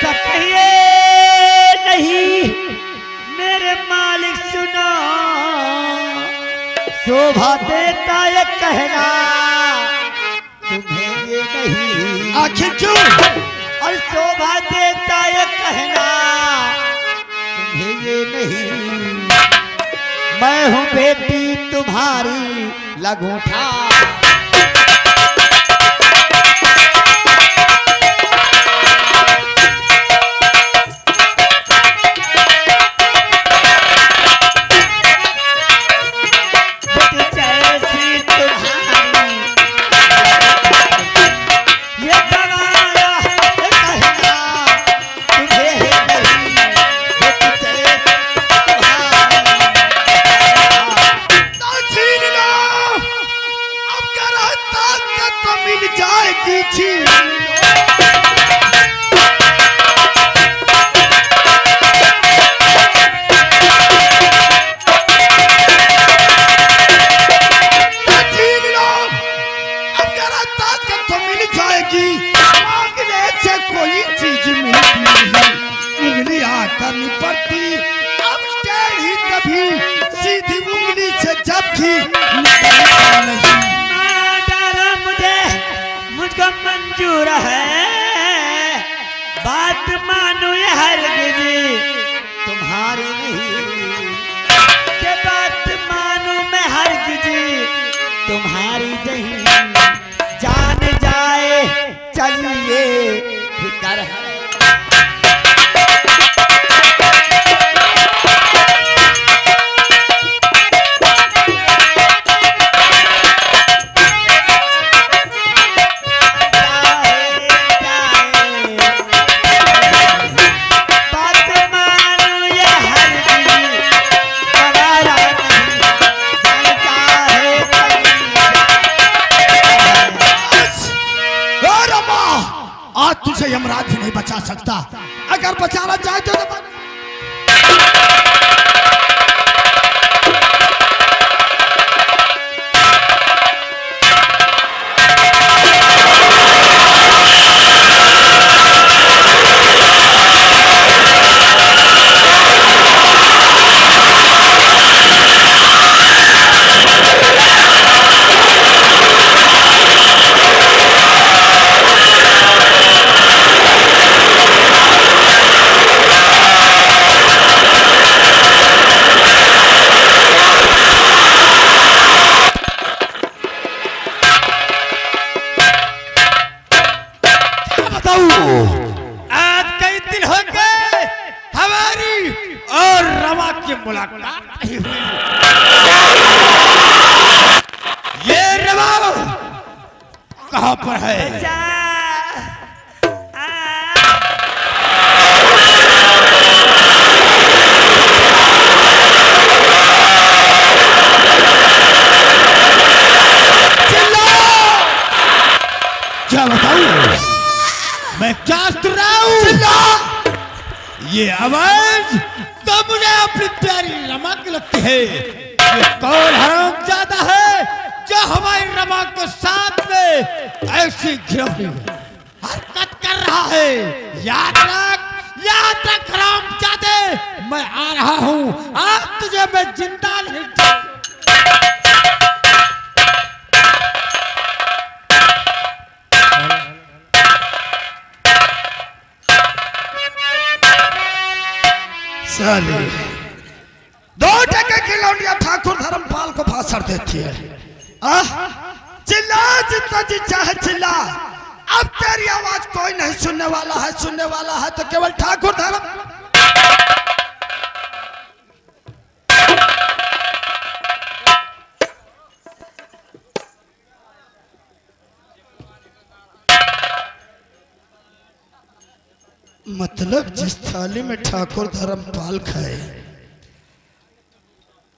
ऐसा कहिए नहीं मेरे मालिक सुनो, शोभा देता ये कहना तुम्हें ये नहीं। आखिर क्यों? और शोभा देता ये कहना तुम्हें ये नहीं, मैं हूँ बेटी तुम्हारी लगूठा। करनी पड़ती अब टेढ़ी कभी सीधी उंगली से जबकि निकलता नहीं। डाला मुझको मंजूर है, बात मानो ये हरगिज़ तुम्हारी नहीं, के बात मानो मैं हरगिज़ तुम्हारी नहीं। जान जाए चलिए फिकर है, तुझे यमराज भी नहीं बचा सकता, अगर बचाना चाहे तो आज कई दिन हो गए हमारी और रमा की मुलाकात नहीं हुई। ये रमा कहाँ पर है? क्या बताऊं मैं क्या सुन रहा हूँ? ये आवाज तो मुझे अपनी प्यारी रमा की लगती है। ये कौन हरामजादा है जो हमारी रमा के साथ में ऐसी घिनौनी हरकत कर रहा है? याद रख हरामजादे, मैं आ रहा हूँ, आज तुझे मैं जिंदा नहीं साले दो टके की लौंडिया ठाकुर धर्मपाल को भाषण देती है। चिल्ला जितना जी चाहे चिल्ला, अब तेरी आवाज कोई नहीं सुनने वाला है तो केवल ठाकुर धर्म। मतलब जिस थाली में ठाकुर धर्मपाल खाए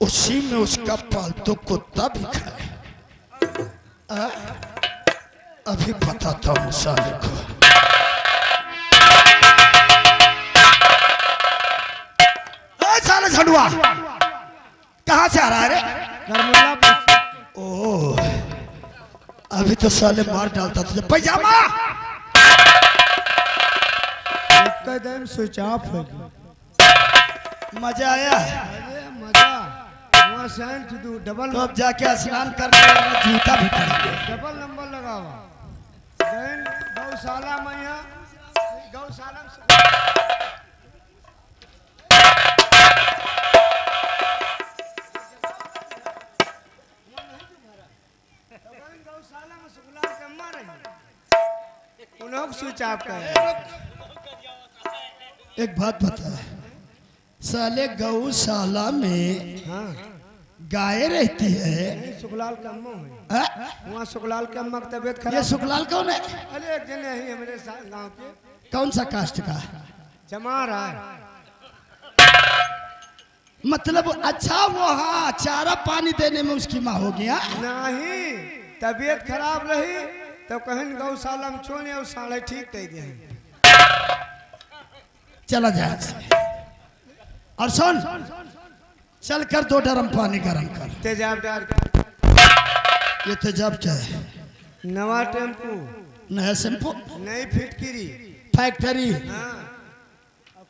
उसी में उसका पालतू कुत्ता भी खाए। अभी बताता हूँ साले को। साले झंडुआ कहाँ से आ रहा है रे? ओ अभी तो साले मार डालता तुझे। पैजामा एकदम स्विच ऑफ हो गया। मजा आया? अरे मजा वहाँ सेंट दू डबल तो अब जाके स्नान करके जूता भी पहनेंगे। डबल नंबर लगावा। देन गौशाला में यहाँ गौशाला में गौशाला में सुखलाल के अम्मा रही उन्होंने स्विच ऑफ कर। एक बात बता, साले गौशाला में हाँ गाय रहती है? नहीं सुखलाल के अम्मा है। हाँ? वहाँ सुखलाल के अम्मा की तबीयत ये खराब। सुखलाल कौन है? अरे एक जने ही हमारे साथ गांव के कौन सा कास्ट का? जमा रहा है। मतलब अच्छा, वो हाँ चारा पानी देने में उसकी माँ हो गया। नहीं तबीयत खराब रही तो कहीं गौशाला में छोड़े और साढ़े ठीक दे दिए। चला जाए और सुन, चल कर 2 ड्रम पानी गरम कर। तेजाब डाल ये तेजाब क्या है? नवा टेम्पू नया शैम्पू? नई फिटकिरी। फैक्ट्री हाँ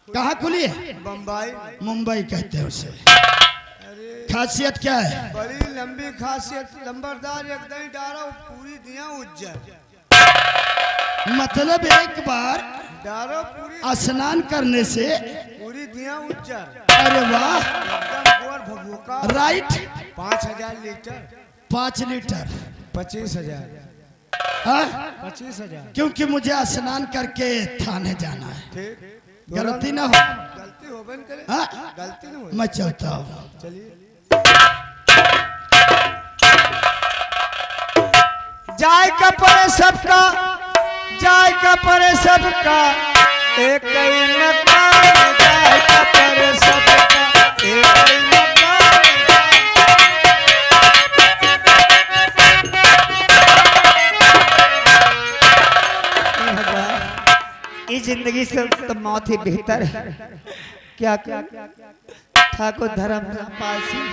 कहाँ खुली है? बम्बई। मुंबई कहते हैं उसे। अरे खासियत क्या है? बड़ी लंबी खासियत, लंबरदार एकदम डारा पूरी दिया उज्जर। मतलब एक बार डारो पूरी स्नान करने से? पूरी दिया उज्जर। अरे वाह, एकदम गोर भभूका। राइट। 5000 लीटर। 5 लीटर 25,000। हाँ? 25,000 क्योंकि मुझे स्नान करके थाने जाना है। ठीक। गलती ना हो। गलती हो बन करे। हाँ? गलती ना हो। मैं चलता हूँ। चलिए। जाय का परे सबका, जाय का परे सबका एक ही मकान। जाय का परे सबका एक ही मकान। इस जिंदगी से तो मौत ही बेहतर है। क्या क्या ठाकुर धर्मपाल सिंह,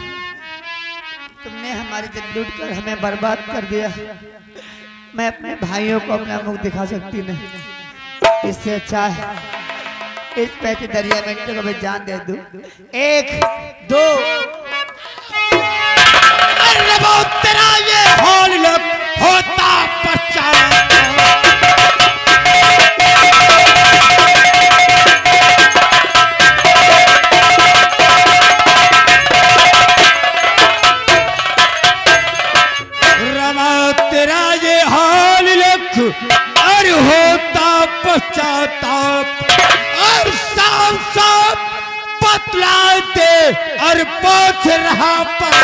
तुमने हमारी इज्जत लूट कर हमें बर्बाद कर दिया। मैं अपने भाइयों को अपना मुख दिखा सकती नहीं। इससे अच्छा है इस पैसे दरिया में को मैं जान दे दूं। 1 2 अरे वो तेरा ये हॉल लोग होता पहचान। रमा तेरा ये हाल लख और होता पश्चाताप और साफ साफ बतलाते और पूछ रहा पर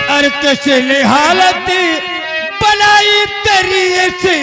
और किसने हालत बनाई तेरी ऐसी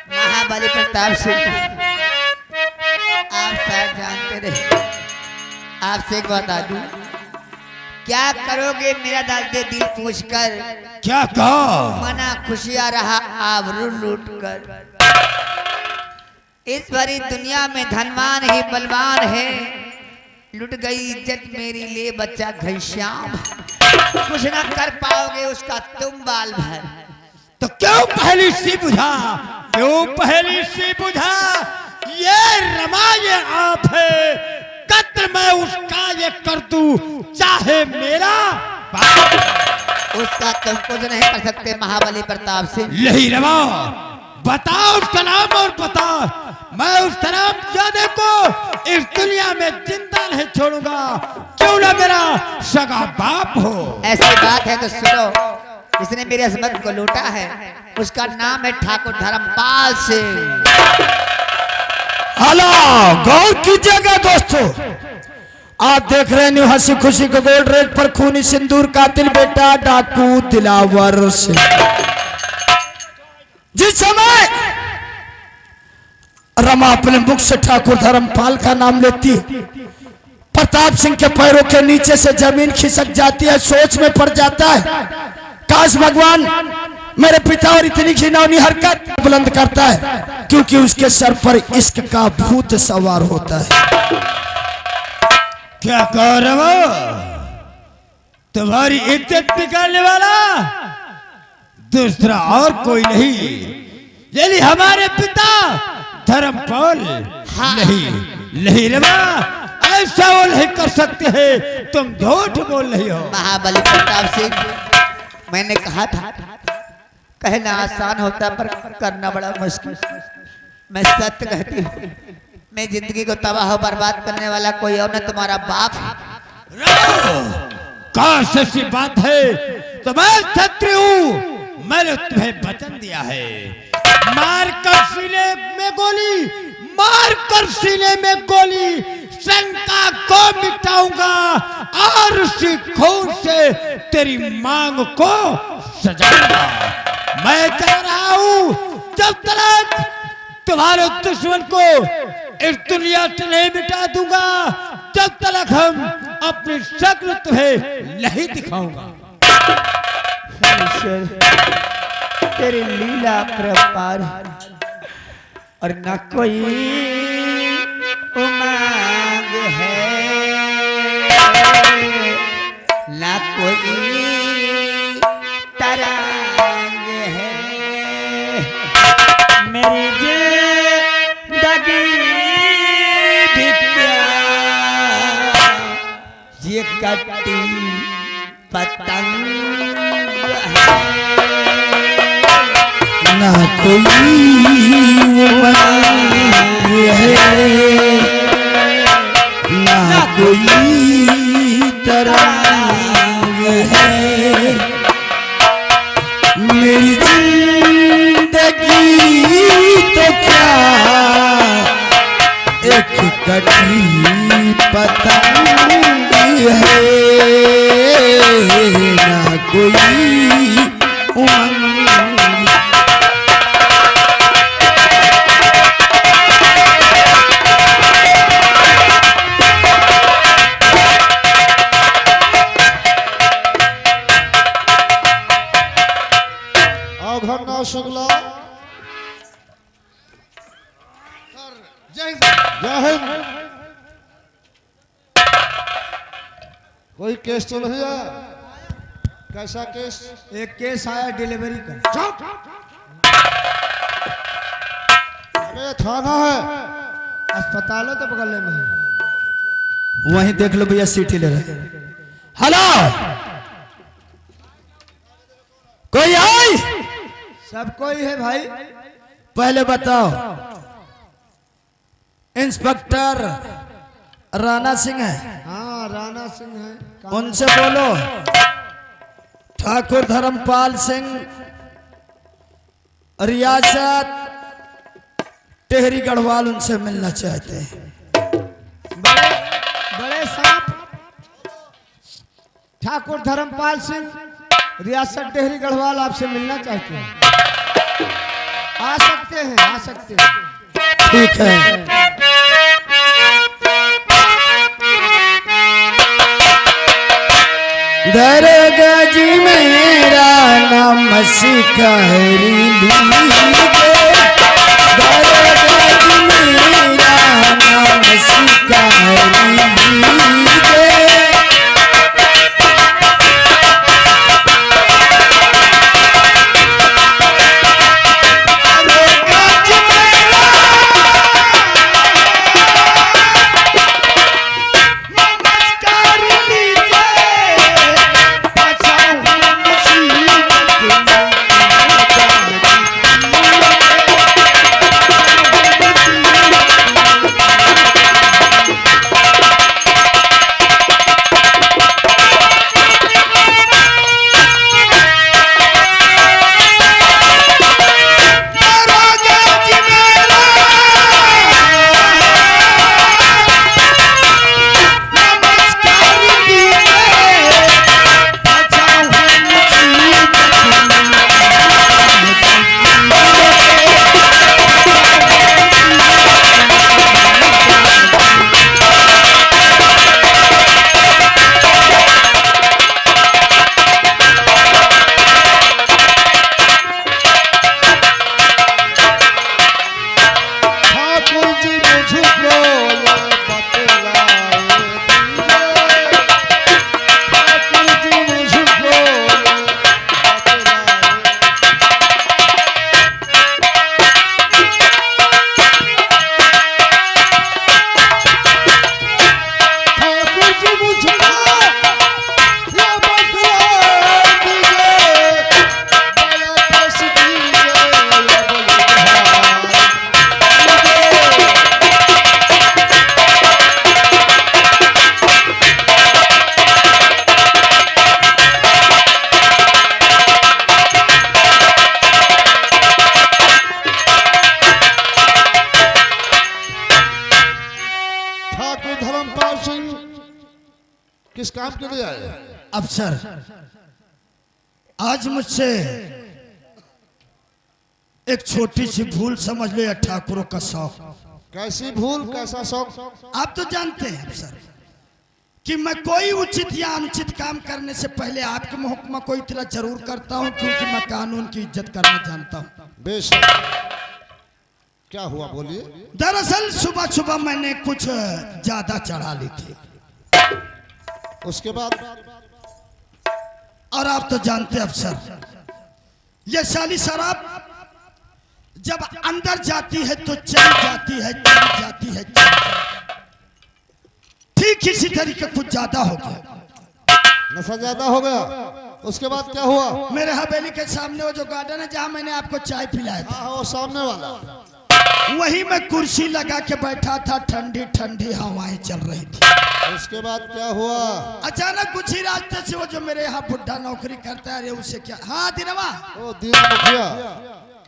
महाबली प्रताप सिंह, आप शायद जानते रहे। आपसे एक बता दूं, क्या करोगे मेरा दर्द दिल पूछकर? क्या कहा? मना खुशियां रहा आबरू लूट कर। इस भरी दुनिया में धनवान ही बलवान है। लुट गई इज्जत मेरी, ले बच्चा घनश्याम। कुछ ना कर पाओगे उसका तुम बाल भर। तो क्यों पहली सी बुझा, क्यों पहली सी बुझा? ये रमा ये आप है, कत्ल मैं उसका ये कर दूं चाहे मेरा बाप। उसका तुम कुछ नहीं कर सकते महाबली प्रताप सिंह। यही रमा, बताओ उसका नाम और बता, मैं उस हरामजादे को इस दुनिया में जिंदा नहीं छोड़ूंगा, क्यों ना मेरा सगा बाप हो। ऐसी बात है तो सुनो, जिसने मेरी असमत को लूटा है उसका नाम है ठाकुर धर्मपाल सिंह। हेलो, गौर कीजिएगा दोस्तों, आप देख रहे हैं न्यू हंसी खुशी को गोल्ड रेट पर खूनी सिंदूर कातिल बेटा डाकू दिलावर सिंह। जिस समय रमा अपने मुख से ठाकुर धर्मपाल का नाम लेती है, प्रताप सिंह के पैरों के नीचे से जमीन खिसक जाती है, सोच में पड़ जाता है काश भगवान मेरे पिता और इतनी घिनौनी हरकत बुलंद करता है, क्योंकि उसके सर पर इश्क का भूत सवार होता है। क्या कह रहे हो? तुम्हारी इज्जत निकालने वाला दूसरा और कोई नहीं, यदि हमारे पिता धर्मपाल। नहीं रमा, ऐसा वो नहीं कर सकते हैं, तुम झूठ बोल रही हो। महाबली प्रताप सिंह, मैंने कहा था कहना आसान होता पर करना बड़ा मुश्किल। मैं सत्य कहती हूँ, मैं जिंदगी को तबाह और बर्बाद करने वाला कोई और न तुम्हारा बाप है। काश ऐसी बात है तो मैं क्षत्रिय हूँ, मैंने तुम्हें वचन दिया है, मार कर सीने में गोली, मार कर सीने में गोली, शंका को मिटाऊंगा और उसी खून से तेरी मांग को सजाऊंगा। मैं कह रहा हूँ जब तक तुम्हारे दुश्मन को इस दुनिया से नहीं मिटा दूंगा, जब तक हम अपनी शक्ल तुम्हें नहीं दिखाऊंगा। तेरी लीला परपार और न कोई उमंग है, न कोई तरंग है, मेरी जिंदगी भी क्या ये कटी पतंग है। ना कोई उमंग है, ना कोई तरंग है, मेरी जिंदगी तो क्या एक कटी पतंग है, ना कोई उमंग। शुक्ला जय हिंद। कोई केस तो नहीं है? कैसा केस? एक केस आया डिलीवरी का। अरे थाना है, अस्पताल तो बगल में है। वहीं देख लो भैया, सीटी ले रहे। हेलो, कोई आई? सब कोई है भाई। पहले बताओ, इंस्पेक्टर राणा सिंह है? हाँ, राणा सिंह है। उनसे बोलो ठाकुर धर्मपाल सिंह रियासत टेहरी गढ़वाल उनसे मिलना चाहते हैं। बड़े साहब ठाकुर धर्मपाल सिंह रियासत टेहरी गढ़वाल आपसे मिलना चाहते हैं। आ सकते हैं, आ सकते हैं। ठीक है। दरगज मेरा नाम सिकहरी लीजिए, दरगज मेरा नाम सिकहरी लीजिए, किस काम के लिए आए? अफसर, आज मुझसे एक छोटी सी भूल समझ लो, ठाकुरों का शौक। कैसी भूल, कैसा शौक? आप तो जानते हैं अफसर कि मैं कोई उचित या अनुचित काम करने से पहले आपके महकमा को इतना जरूर करता हूं, क्योंकि मैं कानून की इज्जत करना जानता हूं। बेशक। क्या हुआ, बोलिए। दरअसल सुबह सुबह मैंने कुछ ज्यादा चढ़ा ली थी, उसके बाद? और आप तो जानते हैं अफसर, ये साली शराब जब अंदर जाती है तो चली जाती है, चली जाती है, चली जाती है। ठीक इसी तरीके कुछ ज्यादा हो गया, नशा ज्यादा हो गया। उसके बाद क्या हुआ? मेरे हवेली के सामने वो जो गार्डन है जहाँ मैंने आपको चाय पिलाया था, हाँ, वो सामने वाला। वही मैं कुर्सी लगा के बैठा था, ठंडी ठंडी हवाएं चल रही थी। उसके बाद क्या हुआ? अचानक कुछ ही रास्ते से वो जो मेरे यहाँ बुढ़ा नौकरी करता है, अरे उसे क्या, हाँ दिनवा, ओ दीना मुखिया।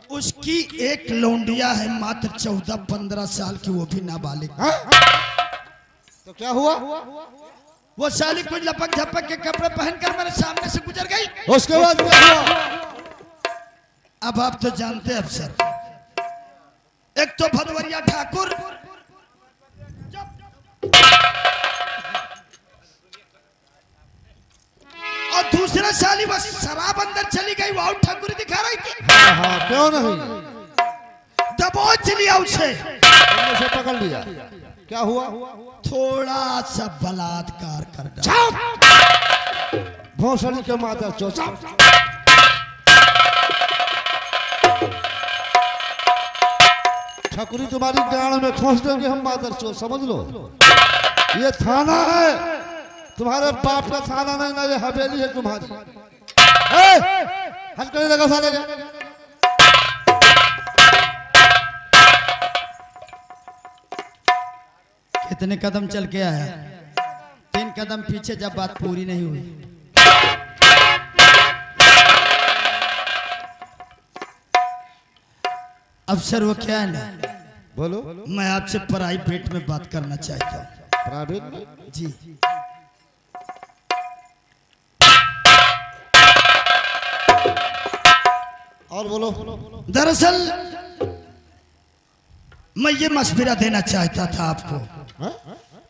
उसकी एक लौंडिया है मात्र 14-15 साल की, वो भी नाबालिग। हाँ? तो क्या हुआ? वो साली कुछ लपक झपक के कपड़े पहनकर मेरे सामने से गुजर गई। उसके बाद क्या हुआ? अब आप तो जानते हैं अफसर, एक तो भदवरिया ठाकुर, और दूसरा साली बस शराब अंदर चली गई, वो ठाकुर दिखा रही थी। हाँ, हाँ, क्यों नहीं? दबोच लिया उसे, तुमने उसे पकड़ लिया। क्या हुआ? थोड़ा सा बलात्कार कर डाला। भोसड़ी के माता चोचा। ठकुरी तुम्हारी गाड़ में खोस देंगे हम, मादर चो, समझ लो। ये थाना है, तुम्हारे बाप का थाना नहीं ना, ये हवेली है तुम्हारी। हट कर लगा साले का। कितने कदम चल के आया? 3 कदम पीछे, जब बात पूरी नहीं हुई। अफसर वो क्या है ना, बोलो। मैं आपसे प्राइवेट में बात करना चाहता हूँ। प्राइवेट में? जी, और बोलो। दरअसल मैं ये मशवरा देना चाहता था आपको हाँ?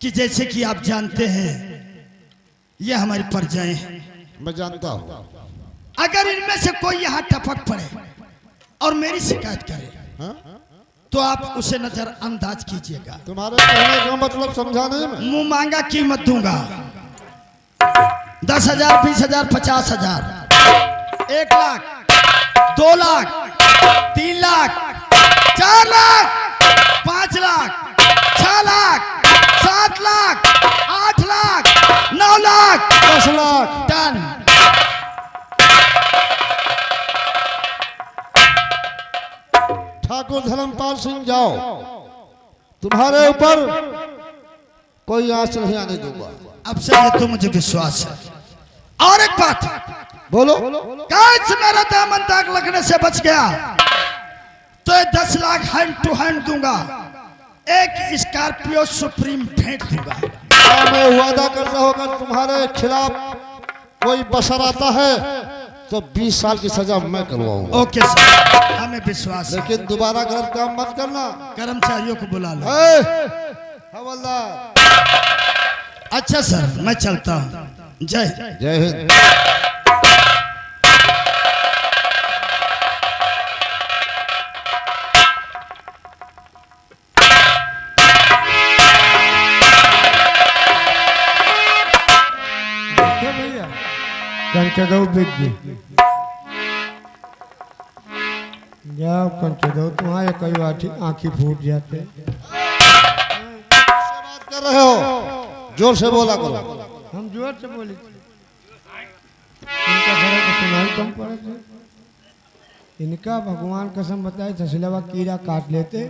कि जैसे कि आप जानते हैं ये हमारी प्रजाएं हैं, मैं जानता हूँ। अगर इनमें से कोई यहाँ टपक पड़े और मेरी शिकायत करे, हाँ? तो आप उसे नजरअंदाज कीजिएगा। तुम्हारे कहने का मतलब समझा नहीं मैं। मुंह मांगा कीमत दूंगा। 10,000, 20,000, 50,000, 1 लाख, 2 लाख, 3 लाख, 4 लाख, 5 लाख, 6 लाख, 7 लाख, 8 लाख, 9 लाख, 10 लाख। टन। ठाकुर धर्मपाल सिंह, जाओ, तुम्हारे ऊपर कोई आंच नहीं आने दूंगा। अब से ये तो मुझे विश्वास है। और एक बात, बोलो। कैच मेरा दामन दाग लगने से बच गया तो ये 10 लाख हैंड टू हैंड दूंगा, एक स्कॉर्पियो सुप्रीम भेंट दूंगा। क्या मैं वादा करता हूँ अगर तुम्हारे खिलाफ कोई बसर आता है तो 20 साल की सजा मैं करवाऊंगा। ओके सर, हमें विश्वास है। लेकिन दोबारा गलत काम मत करना। कर्मचारियों को बुला लो। हवलदार। अच्छा सर, मैं चलता हूँ। जय हिंद। जय हिंद। कंचे दो बिक गई, जाओ कंचे दो, तुम्हारे कई आँखी फूट जाते। बात कर रहे हो, जोर से बोला करो। हम जोर से बोले, इनका खरा तो सुनाई कम पड़े थे। इनका भगवान कसम बताए थसलवा कीड़ा काट लेते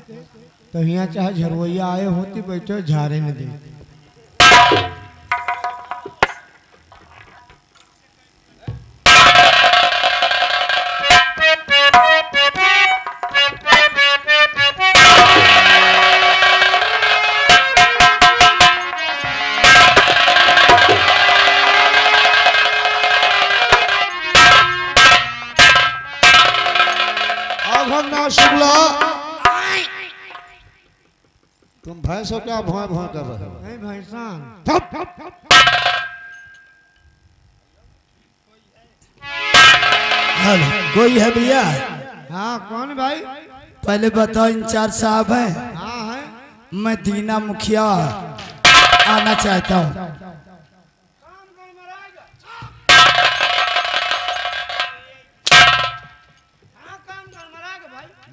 तो यहाँ चाहे झरवैया आए होती, बैठे झारे न देते। अघन्ना शुक्ला तुम भैंस हो क्या भौं भौं कर रहे हो? नहीं भैंसान कोई है भैया? हाँ कौन भाई? पहले बताओ इंचार्ज साहब है? हाँ है। मैं दीना मुखिया आना चाहता हूँ।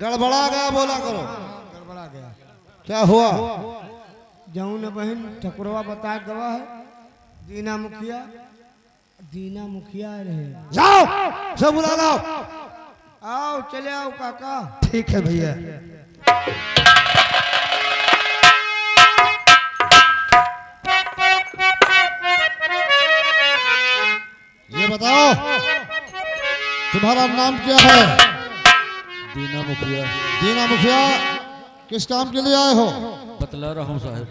गड़बड़ा गया बोला करो। गड़बड़ा गया। क्या हुआ? जौन बहन ठकुरवा बता गवा है दीना मुखिया। दीना मुखिया रहे। जाओ सब बुला लाओ। आओ चले आओ काका। ठीक है भैया। ये बताओ तुम्हारा नाम क्या है? दीना मुखिया। दीना मुखिया किस काम के लिए आए हो? बतला रहा हूँ साहब।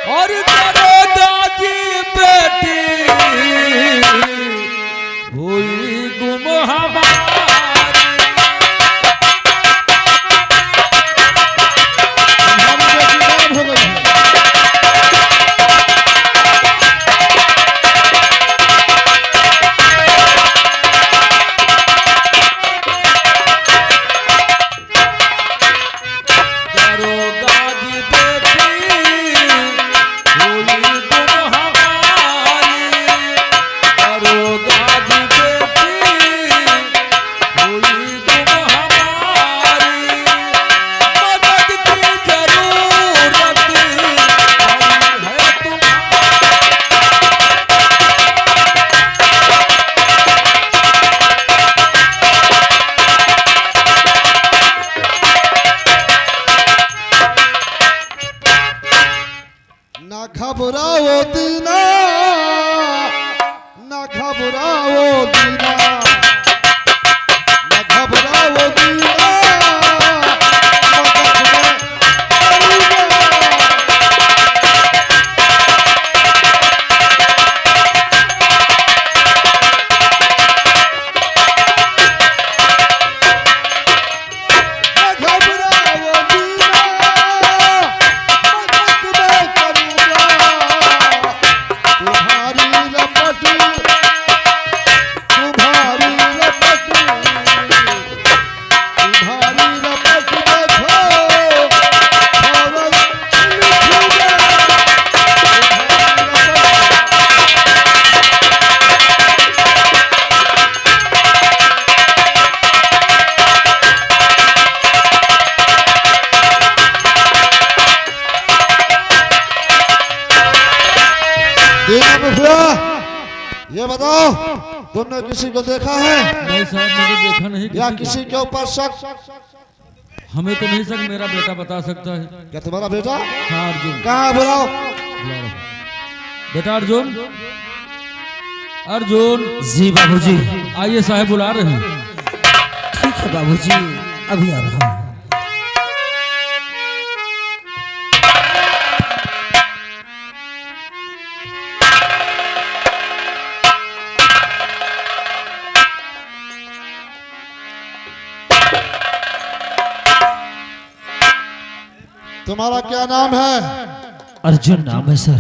और दादी बेटी हुई गुम हमारी। तुम्हारी बेटी गायब हो गई है। ना घबराओ दीना, ना घबराओ दीना, ना घबराओ दीना, मदद में करूँगा। ना घबराओ दीना, मदद में करूँगा। तुम्हारी लपट, तुम्हारी लपट, तुम्हारी लपट देखो, फौरन लिखूंगा। दीना मुखिया ये बताओ तुमने किसी को देखा है नहीं साहब मैंने देखा नहीं या किसी किसी के ऊपर शक? को। हमें तो नहीं सक मेरा बेटा बता सकता है। क्या तुम्हारा बेटा हाँ अर्जुन। कहाँ है? बुलाओ। बुला रहा हूँ। बेटा अर्जुन। अर्जुन जी बाबूजी। आइए साहब बुला रहे हैं। ठीक है बाबूजी, अभी आ रहा हूँ। तुम्हारा क्या नाम है? अर्जुन नाम है सर।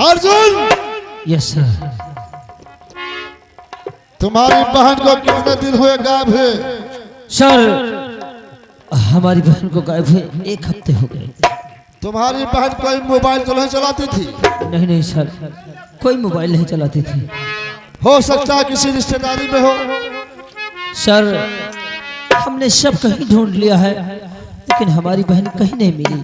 अर्जुन। Yes sir. तुम्हारी बहन को कितने दिन हुए गायब हुए? सर हमारी बहन को गायब हुए 1 हफ्ते हो गए। तुम्हारी बहन कोई मोबाइल तो नहीं चलाती थी? नहीं नहीं सर, कोई मोबाइल नहीं चलाती थी। हो सकता है किसी रिश्तेदारी में हो। सर हमने सब कहीं ढूंढ लिया है लेकिन हमारी बहन कहीं नहीं मिली।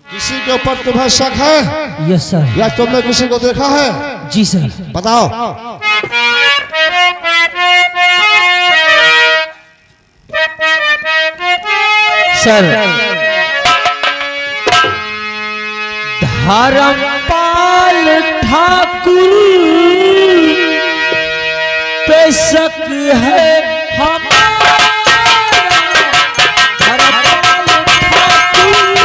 किसी के ऊपर तुम्हें शक है यस सर। या तुमने किसी को देखा है? जी सर। बताओ। सर धर्मपाल ठाकुर पे शक है हमारा। धर्मपाल ठाकुर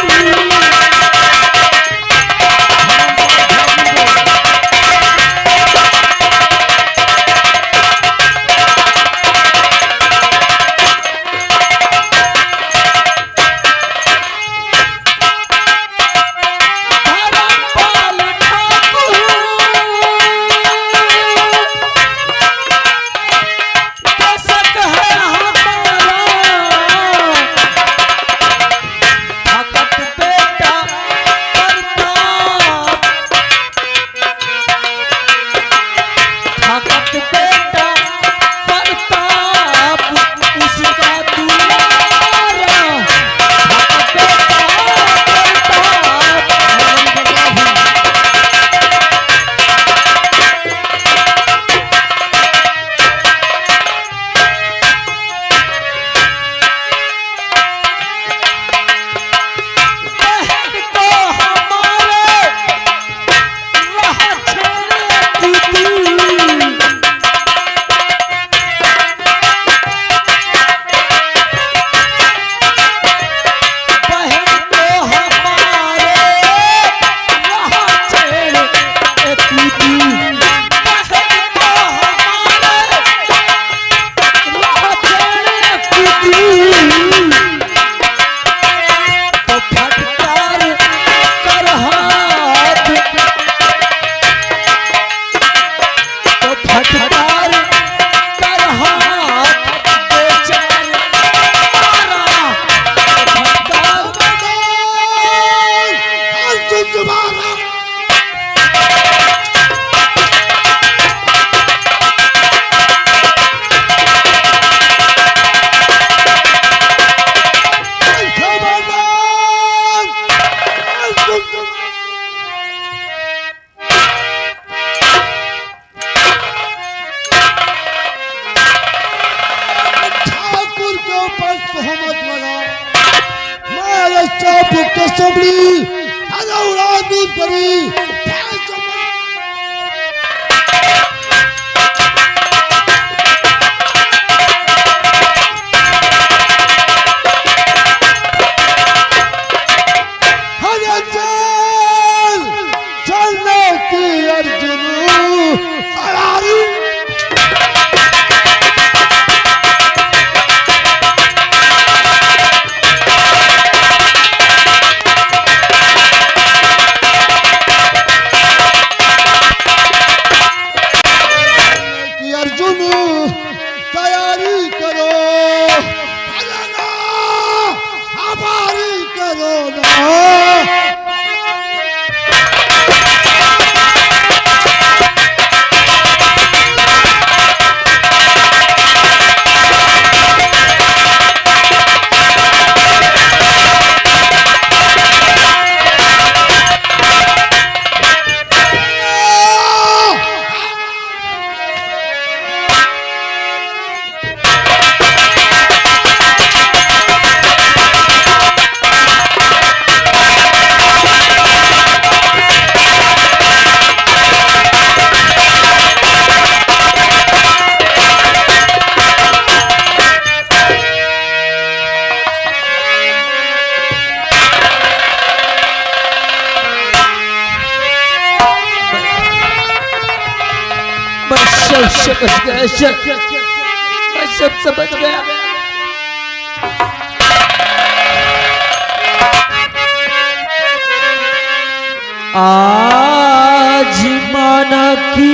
पुके सबली अरे उड़ा दूध करी अरे चल चलने की अर्जुन सरारी कि अर्जुन तैयारी करो अरे ना हमारी करो ना समझ गया मैं सब समझ गया। आज माना कि